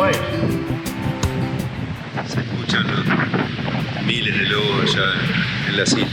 Uruguay. Se escuchan miles de lobos allá en la silla.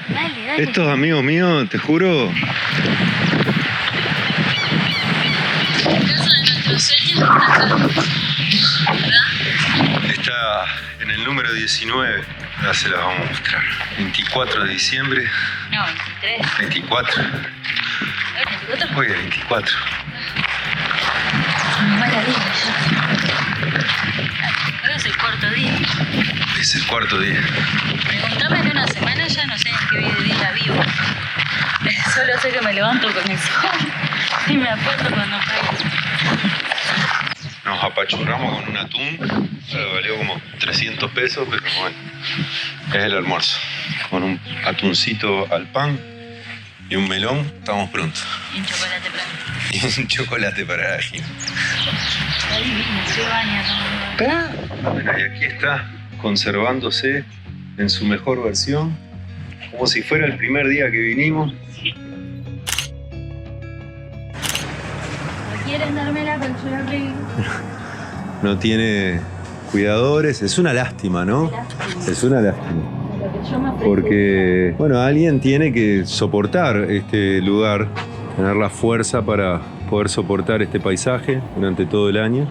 Dale. Estos amigos míos, te juro, Casa de nuestros sueños está acá. ¿Verdad? está en el número 19. Ahora se las vamos a mostrar. 24 de diciembre. No, 23. 24. ¿24? Hoy es 24. Maravilla ya. Ahora es el cuarto día. Es el cuarto día. Preguntame en una semana, ya no sé en qué día vivo. Solo sé que me levanto con el sol y me acuerdo cuando caigo. Nos apachurramos con un atún. Valió como 300 pesos, pero bueno, es el almuerzo. Con un atuncito al pan y un melón, estamos prontos. Y un chocolate blanco. Y un chocolate para la Gina. Está divino, se baña. Bueno, y aquí está, conservándose en su mejor versión, como si fuera el primer día que vinimos. ¿No quieren dármela con yo la arreglo? No tiene cuidadores, es una lástima, ¿no? Es una lástima. Lo que yo me ofrezco. Porque, bueno, alguien tiene que soportar este lugar, tener la fuerza para poder soportar este paisaje durante todo el año.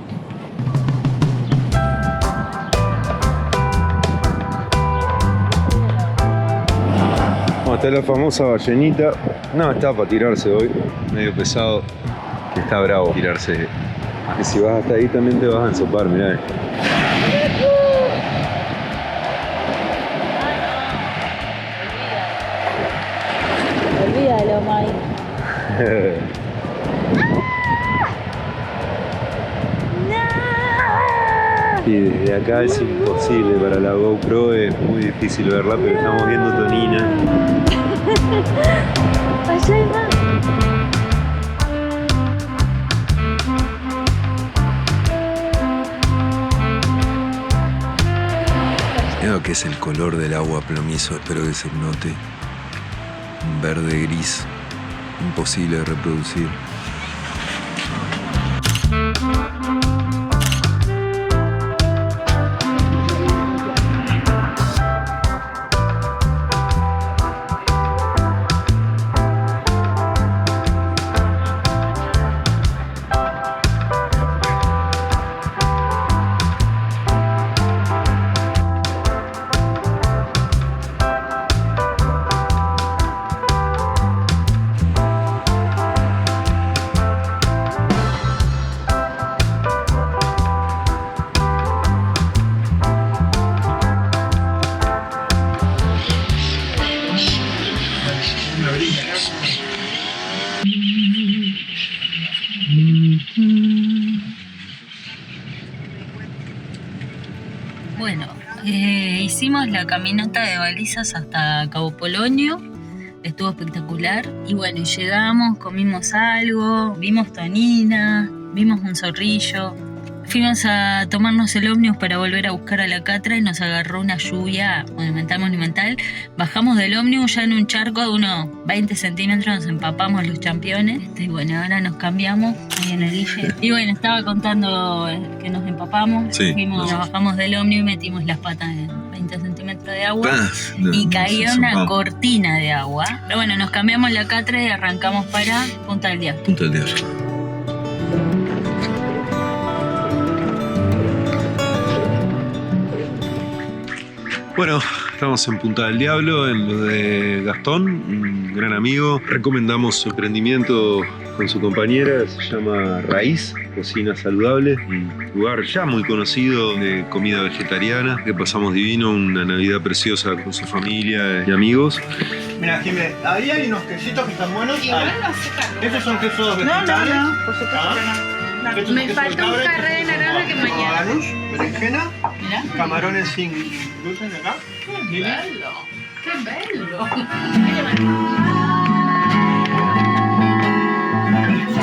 Bueno, está la famosa ballenita. No, está para tirarse hoy, medio pesado, que está bravo tirarse. Que si vas hasta ahí también te vas a ensopar, mirá. Olvídalo, Mike. Sí, desde acá es imposible, para la GoPro es muy difícil verla, pero estamos viendo Tonina. Allá hay más. Creo que es el color del agua plomizo, espero que se note. Un verde gris, imposible de reproducir. Bueno, hicimos la caminata de balizas hasta Cabo Polonio, estuvo espectacular. Y bueno, llegamos, comimos algo, vimos Tonina, vimos un zorrillo. Fuimos a tomarnos el ómnibus para volver a buscar a la Catra y nos agarró una lluvia monumental. Bajamos del ómnibus ya en un charco de unos 20 centímetros, nos empapamos los championes. Y bueno, ahora nos cambiamos ahí en el Ille. Y bueno, estaba contando que nos empapamos. Sí. Nos bajamos del ómnibus y metimos las patas en 20 centímetros de agua. Y caía una cortina de agua. Pero bueno, nos cambiamos la Catra y arrancamos para Punta del Diablo. Punta del Diablo. Bueno, estamos en Punta del Diablo, en lo de Gastón, un gran amigo. Recomendamos su emprendimiento con su compañera, se llama Raíz, Cocina Saludable, un lugar ya muy conocido de comida vegetariana, que pasamos divino, una Navidad preciosa con su familia y amigos. Mira, Jimé, ahí hay unos quesitos que están buenos. Igual no azúcar. Esos son quesos vegetales. No, por supuesto que no. Me falta un carré de naranja que mañana. Anus, berenjena, Mirá. camarones sin gluten de acá. ¡Qué bello! ¡Qué bello!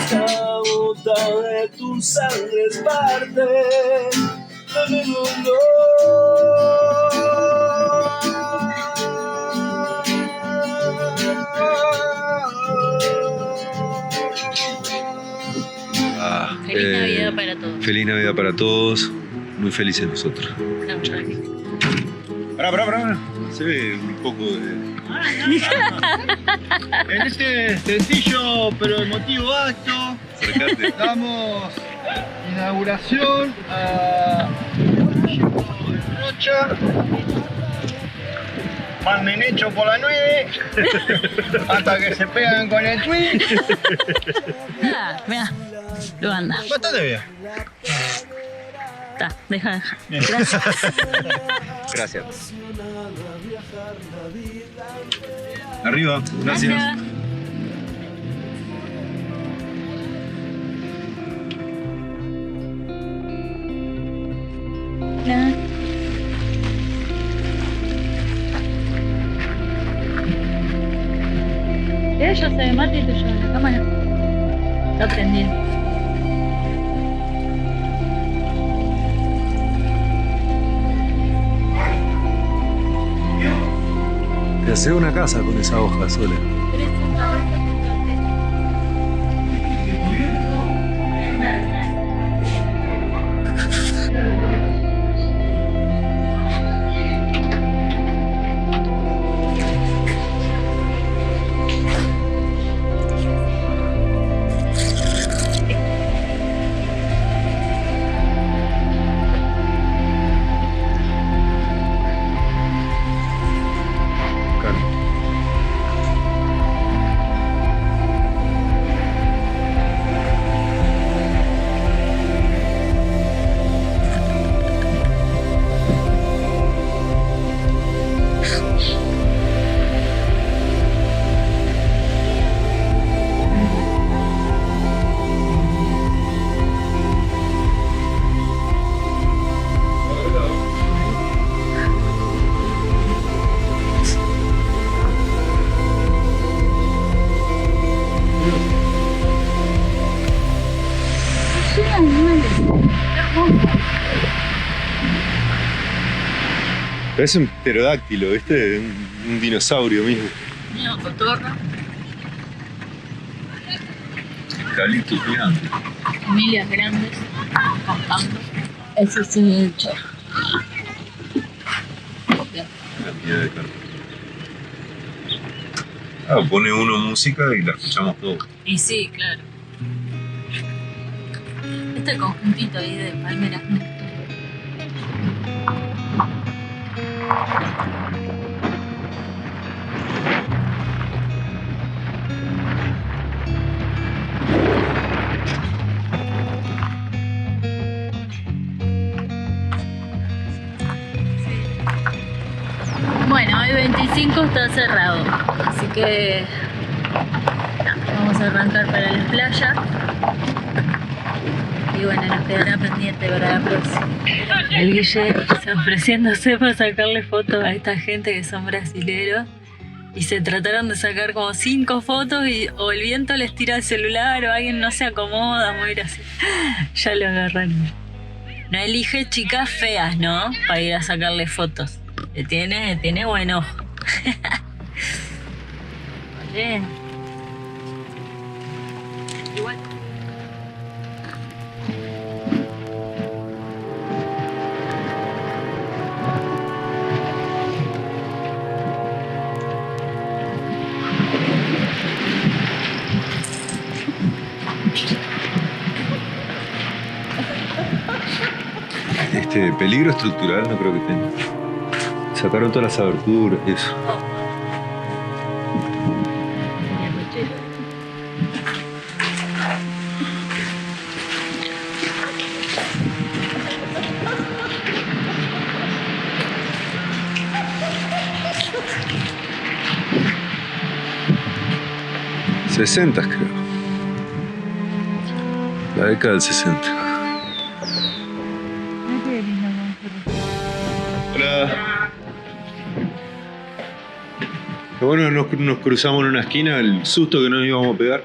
Cada gota de tu sangre es parte de mi mundo. Feliz Navidad para todos. Feliz Navidad para todos. Muy felices nosotros. Pará. Se ve un poco de... En este sencillo pero emotivo acto, Acercate. damos inauguración a Chico de Rocha. Pan bien hecho por la 9 hasta que se pegan con el twin. Mira, lo anda. Bastante bien. Está, deja. Bien. Gracias. Gracias. Arriba. Gracias. Hola. Ya se ve Mati y tuyo en la cámara. Está prendido. Te hace una casa con esa hoja sola. Parece un pterodáctilo, ¿viste? Un dinosaurio mismo. Mira, cotorra. Eucalipto gigante. Familias grandes cantando. Ese es el chorro. Cantidad de carne. Pone uno música y la escuchamos todos. Y sí, claro. Este conjuntito ahí de palmeras. Bueno, hoy 25 está cerrado, así que vamos a arrancar para la playa. Y bueno, nos quedará pendiente para la próxima. El Guille está ofreciéndose para sacarle fotos a esta gente que son brasileros. Y se trataron de sacar como 5 fotos y o el viento les tira el celular o alguien no se acomoda, muy gracioso. Ya lo agarraron. No elige chicas feas, ¿no? Para ir a sacarle fotos. Tiene buen ojo. Oye. Igual. Peligro estructural no creo que tenga. Sacaron todas las aberturas y eso. $60, creo. La década del 60. Hola. Lo bueno, nos cruzamos en una esquina, el susto que nos íbamos a pegar.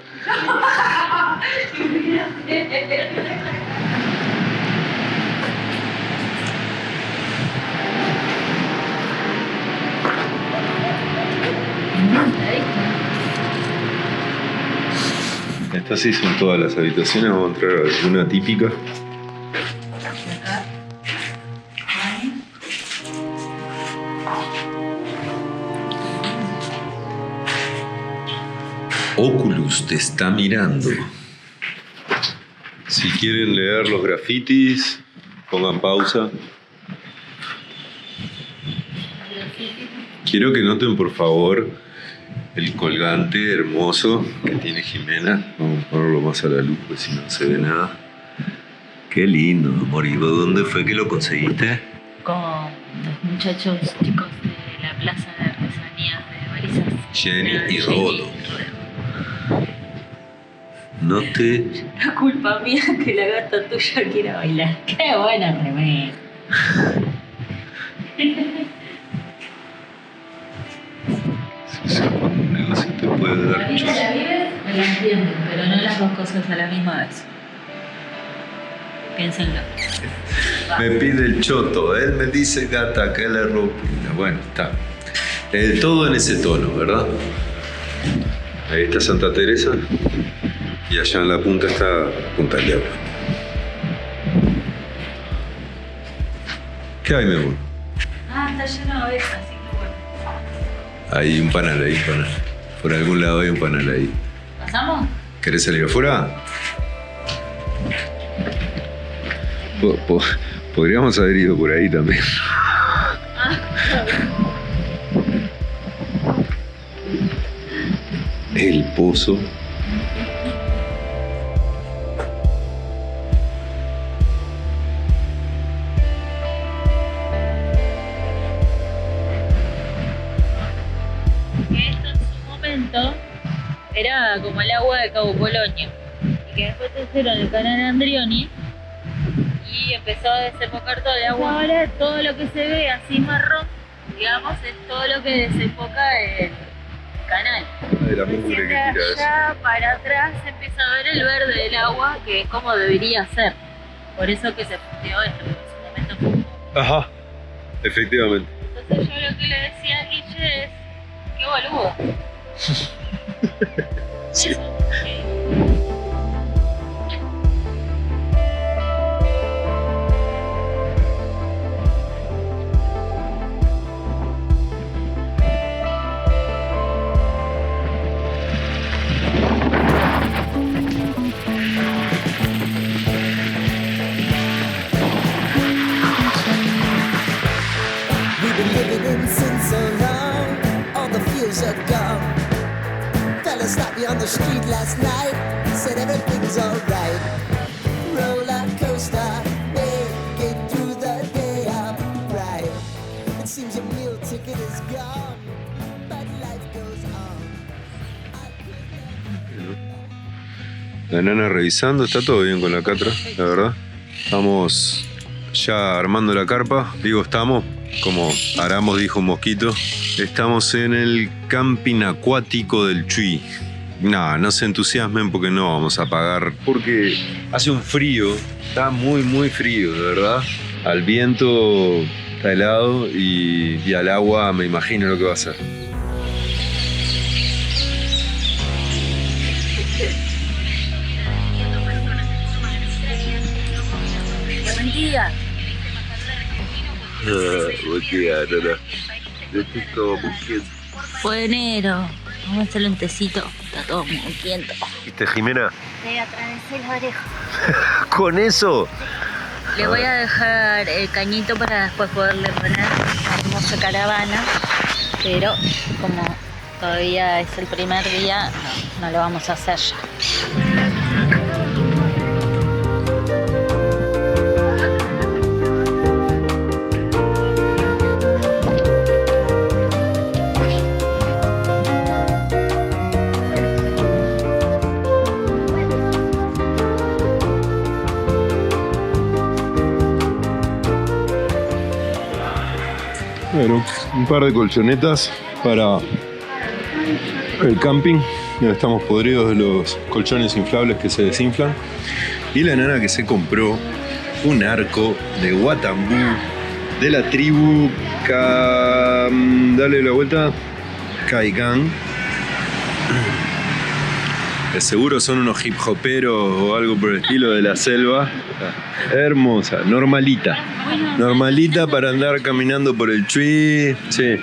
Estas sí son todas las habitaciones, vamos a entrar a una típica. Oculus te está mirando. Si quieren leer los grafitis, pongan pausa. Quiero que noten, por favor, el colgante hermoso que tiene Jimena. Vamos a ponerlo más a la luz, porque si no se ve nada. Qué lindo, amor. ¿Y dónde fue que lo conseguiste? Con los muchachos chicos de la plaza de artesanías de Balizas. Jenny y Rolo. No te... La culpa mía que la gata tuya quiera bailar. Qué buena remera. Si un negocio te puede dar La vida la vives, me la entiendo, pero no las dos cosas a la misma vez. Piénsenlo. Me pide el choto, él me dice gata, que le ropina. Bueno, está. Todo en ese tono, ¿verdad? Ahí está Santa Teresa y allá en la punta está Punta del Diablo. ¿Qué hay, mi amor? Ah, está lleno de abejas, así que bueno. Hay un panal ahí, panal. Por algún lado hay un panal ahí. ¿Pasamos? ¿Querés salir afuera? Podríamos haber ido por ahí también. El pozo. Que esto en su momento era como el agua de Cabo Polonio y que después se hicieron el canal Andrioni y empezó a desembocar todo el agua. Ahora todo lo que se ve así marrón, digamos, es todo lo que desemboca en canal. De la mugre que De tira eso. allá para atrás se empieza a ver el verde del agua, que es como debería ser. Por eso que se fundió esto, porque en su momento fue. Ajá, efectivamente. Entonces yo lo que le decía a Guille es, qué boludo. Sí. Eso, sí. We've been living in sin so long, all the feels are gone. Fella stopped me on the street last night, said everything's alright. Roller coaster, make it through the day upright. It seems your meal ticket is gone, but life goes on. La nana revisando, está todo bien con la catra, la verdad. Estamos ya armando la carpa. Digo, estamos, como Aramos dijo un mosquito. Estamos en el camping acuático del Chuy. No se entusiasmen porque no vamos a pagar. Porque hace un frío, está muy frío, de verdad. Al viento está helado y al agua me imagino lo que va a ser. Mentira. Fue enero. Vamos a hacerle un tecito. Está todo muy quieto. ¿Viste, Jimena? Le atravesé la oreja. ¿Con eso? Le voy a dejar el cañito para después poderle poner una hermosa caravana. Pero como todavía es el primer día, no lo vamos a hacer ya. Bueno, un par de colchonetas para el camping. Ya estamos podridos de los colchones inflables que se desinflan. Y la nana que se compró un arco de Guatambú de la tribu dale la vuelta, Kaikan. De seguro son unos hip hoperos o algo por el estilo de la selva. Hermosa, normalita. Normalita para andar caminando por el tree. Sí.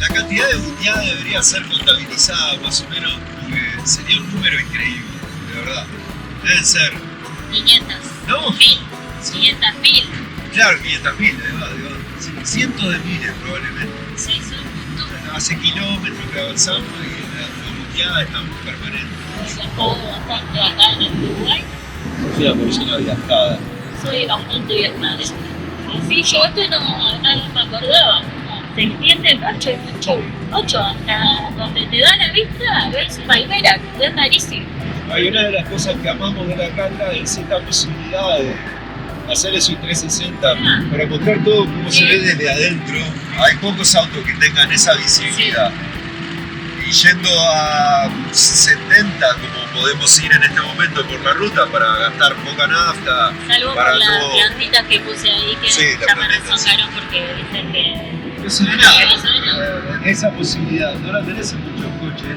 La cantidad de buñada debería ser contabilizada más o menos, porque sería un número increíble, de verdad. Deben ser, 500. ¿no? 500.000. Claro, 500.000, sí, cientos de miles probablemente. Sí, son un montón. Hace kilómetros que avanzamos y la buñada está muy permanente. Yo estuve bastante acá en Uruguay. Soy una persona viajada. Soy bastante viajada. Sí, yo esto no me acordaba. Se extiende 8 hasta donde te da la vista, ves Palmera, que es rarísimo. Hay una de las cosas que amamos de la Cata es esta posibilidad de hacer eso 360 para mostrar todo cómo se ve desde adentro. Hay pocos autos que tengan esa visibilidad. Y yendo a 70 como podemos ir en este momento por la ruta para gastar poca nafta. Salvo para por las todo. plantitas que puse ahí que Sí, la ya me plantita, resongaron porque dicen que... No se ve nada. Esa posibilidad no la tenés en muchos coches.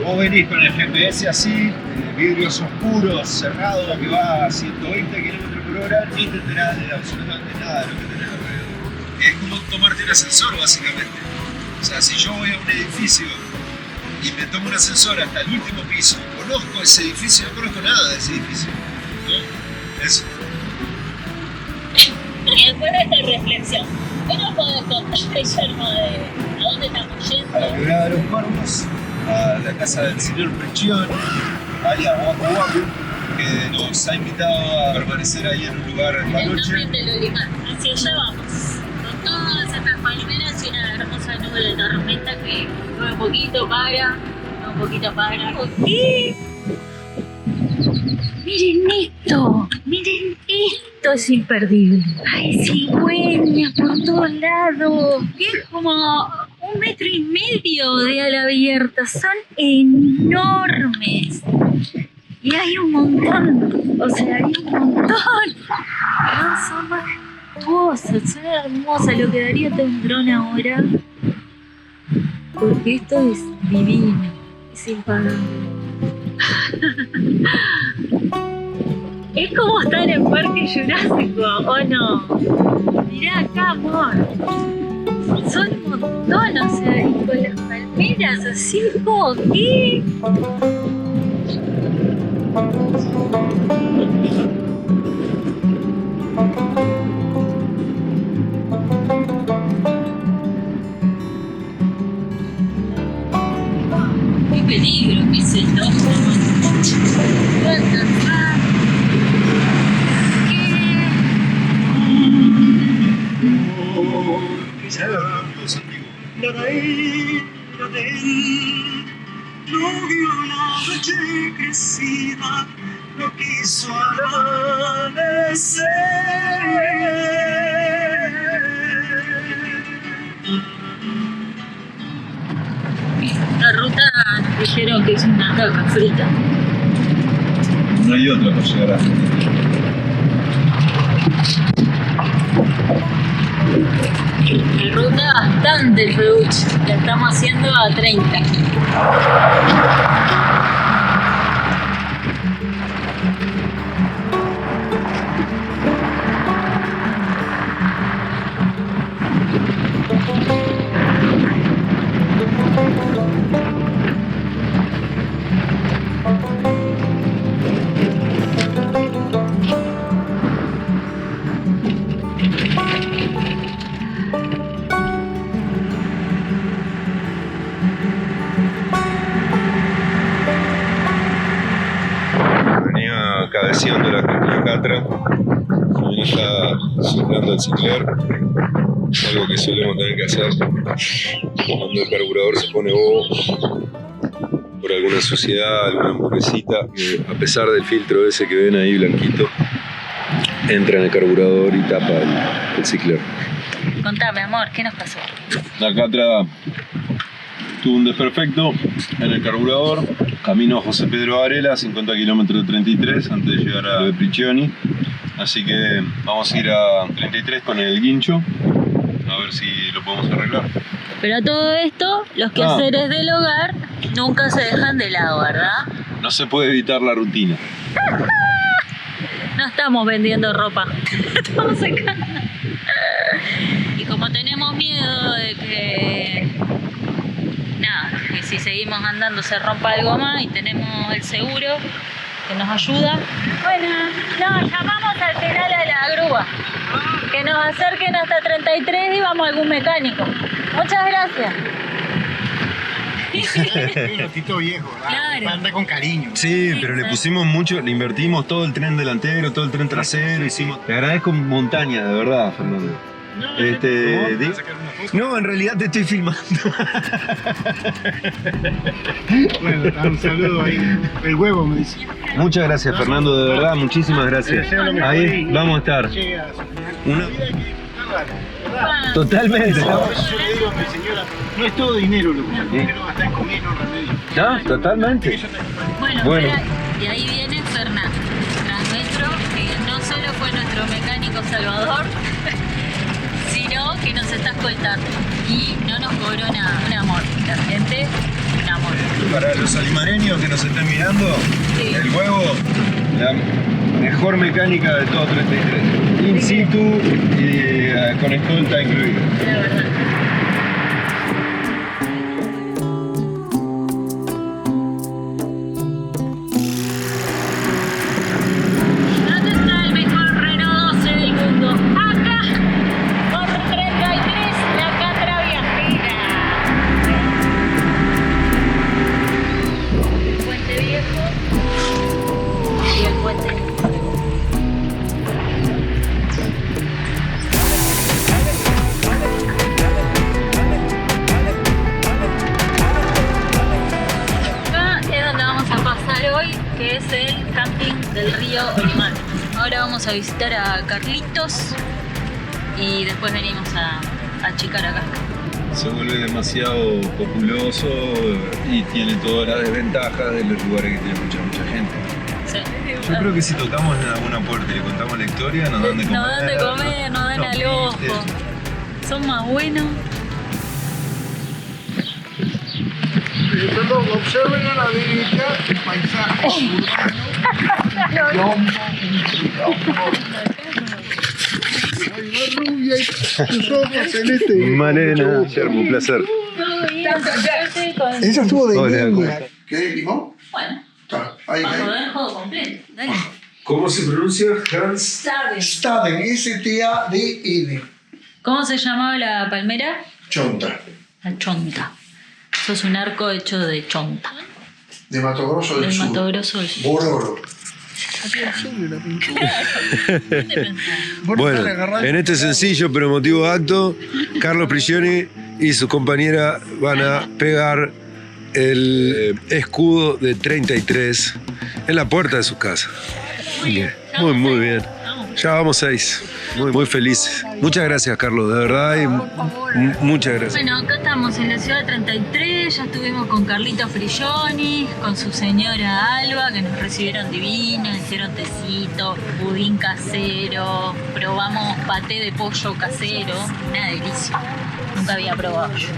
Vos venís con el GPS así, vidrios oscuros, cerrados, que va a 120 km/h, ni te enterás de absolutamente nada de lo que tenés alrededor. Es como tomarte un ascensor, básicamente. O sea, si yo voy a un edificio y me tomo un ascensor hasta el último piso, conozco ese edificio, no conozco nada de ese edificio. ¿No? Eso. Y después de esta reflexión, ¿qué nos podés contar, Guillermo, de a dónde estamos yendo? A la Quebrada de los Corvos, a la casa del señor Prechión, alias Guapo Guapo, que nos ha invitado a permanecer ahí en un lugar esta El noche. nombre del Olimar. Hacia allá vamos. Con todas estas palmeras y una hermosa nube de tormenta que mueve un poquito, para, un poquito, para. ¿Qué? Miren esto, miren esto, es imperdible. Hay cigüeñas por todos lados. Es como 1,5 metros de ala abierta, son enormes. Y hay un montón, o sea, hay un montón. No, son majestuosas, son hermosas. Lo que daría de un dron ahora, porque esto es divino, es impagable. Es como estar en Parque Jurásico, ¿o no? Mirá acá, amor. Son un montón, o sea, y con las palmeras así como que... Qué peligro, qué es esto. No vio la noche crecida, no quiso La ruta nos dijeron que es una caca frita. No hay otra para llegar a... La ruta bastante feucha, la estamos haciendo a 30. cabeceando la catra. También está soplando el cicler, algo que solemos tener que hacer cuando el carburador se pone bobo por alguna suciedad, alguna mugrecita, que a pesar del filtro ese que ven ahí blanquito, entra en el carburador y tapa el cicler. Contame, amor, ¿qué nos pasó? La catra tuvo un desperfecto en el carburador, camino a José Pedro Varela, 50 kilómetros de 33 antes de llegar a Prigioni. Así que vamos a ir a 33 con el guincho, a ver si lo podemos arreglar. Pero a todo esto, los quehaceres del hogar nunca se dejan de lado, ¿verdad? No se puede evitar la rutina. No estamos vendiendo ropa, estamos acá. Y como tenemos miedo de que, que si seguimos andando se rompa algo más y tenemos el seguro que nos ayuda, bueno, llamamos al final a la grúa, que nos acerquen hasta 33 y vamos a algún mecánico. Muchas gracias. Un autito viejo, Claro. anda con cariño. Sí, pero le pusimos mucho, le invertimos todo el tren delantero, todo el tren trasero, hicimos... Te agradezco montaña, de verdad, Fernando. No, en realidad te estoy filmando. Bueno, un saludo ahí. El huevo me dice. Muchas gracias, Fernando, de verdad, muchísimas gracias. Ahí vamos a estar. Una... Totalmente. Por eso yo le digo a mi señora, no es todo dinero lo que el dinero va a estar comiendo remedio. No, totalmente. Bueno. Y ahí viene Fernando, Transmetro, que no solo fue nuestro mecánico salvador, sino que nos está escoltando y no nos cobró nada. Un amor, la gente, un amor. Para los alimareños que nos estén mirando, Sí. el huevo, la mejor mecánica de todo 33. In situ y con escolta incluida. La verdad. ¿Dónde está el mejor Renault 12 del mundo? Acá, por 33, la Catra viajera. El puente viejo y el puente nuevo. Acá es donde vamos a pasar hoy, que es el camping del río Olimar. Ahora vamos a visitar a Carlitos y después venimos a achicar acá. Se vuelve demasiado populoso y tiene todas las desventajas de los lugares que tiene mucha gente. Sí. Yo creo que si tocamos en alguna puerta y le contamos la historia, nos dan de comer. Nos dan de comer, nos dan al ojo. Son más buenos. Perdón, observen a la derecha el paisaje urbano. Hay una rubia y sus ojos celestes. Malena, Guillermo, un placer. Ella estuvo de Hola, niña. ¿Qué de limón? Bueno, Está, ahí, vamos a ahí. ver el juego completo. Dale. ¿Cómo se pronuncia Hans? Saben. Staden, S-T-A-D-N. ¿Cómo se llamaba la palmera? Chonta. La chonta. Sos un arco hecho de chonta. De Mato Grosso del Del Sur. Mato Grosso del Sur. Bororo. Bueno, en este sencillo pero emotivo acto, Carlos Prigioni y su compañera van a pegar el escudo de 33 en la puerta de su casa. Bien, muy bien. Ya vamos 6. Muy felices. Muchas gracias, Carlos, de verdad. Y muchas gracias. Bueno, acá estamos en la ciudad 33, ya estuvimos con Carlito Frigioni, con su señora Alba, que nos recibieron divinos, hicieron tecito, budín casero, probamos paté de pollo casero, una delicia, nunca había probado yo.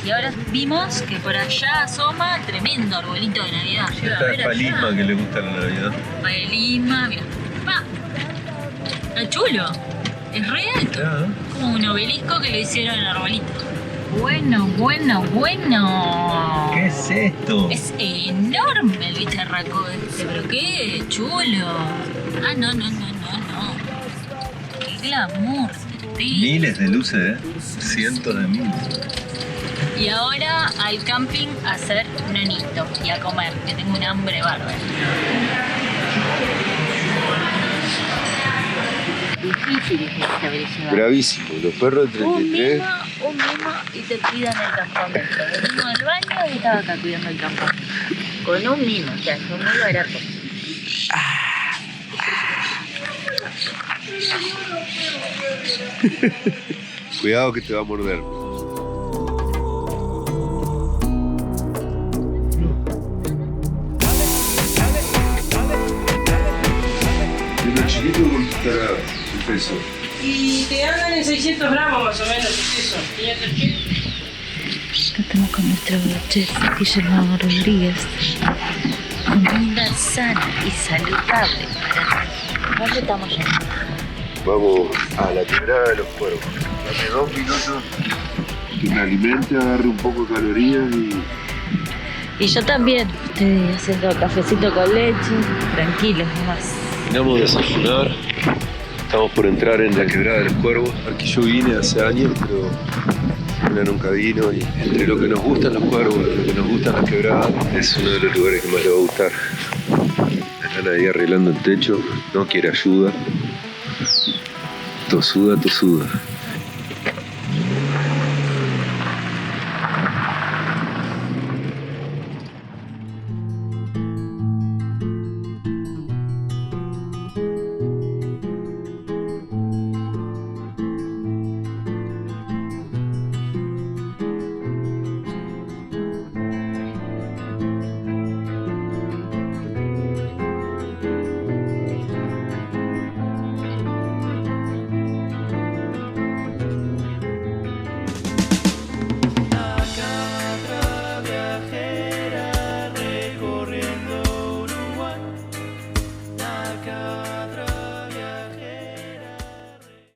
Y ahora vimos que por allá asoma tremendo arbolito de Navidad. Llega a ver allá. que le gusta la Navidad. Palisma, mira. ¡Va! Está chulo. Es re alto. Como un obelisco que le hicieron al arbolito. Bueno. ¿Qué es esto? Es enorme el bicharraco este, pero qué chulo. Ah, no. Qué glamour. Miles de luces, cientos de miles. Y ahora al camping a hacer un anito y a comer, que tengo un hambre bárbara. difícil que habría llevado. Bravísimo. Los perros de Un 33. mimo y te cuidan el campamento. Venimos del baño y estaba acá cuidando el campamento. Con un mimo, o sea, fue muy barato. Cuidado que te va a morder. Y los chiquitos costará el peso. Y te andan en 600 gramos más o menos, ¿es eso? 500 kilos. Acá estamos con nuestro chef Guillermo Rodríguez. Comida sana y saludable para ¿dónde estamos yendo? Vamos a la quebrada de los cuervos. Dame 2 minutos que me alimente, agarre un poco de calorías Y yo también. Estoy haciendo cafecito con leche, tranquilos nomás. terminamos de desayunar. Estamos por entrar en la quebrada de los cuervos. Aquí yo vine hace años, pero Ana nunca vino. Y entre lo que nos gustan los cuervos y lo que nos gustan las quebradas, es uno de los lugares que más le va a gustar. Ana ahí arreglando el techo, no quiere ayuda. Tosuda, tosuda.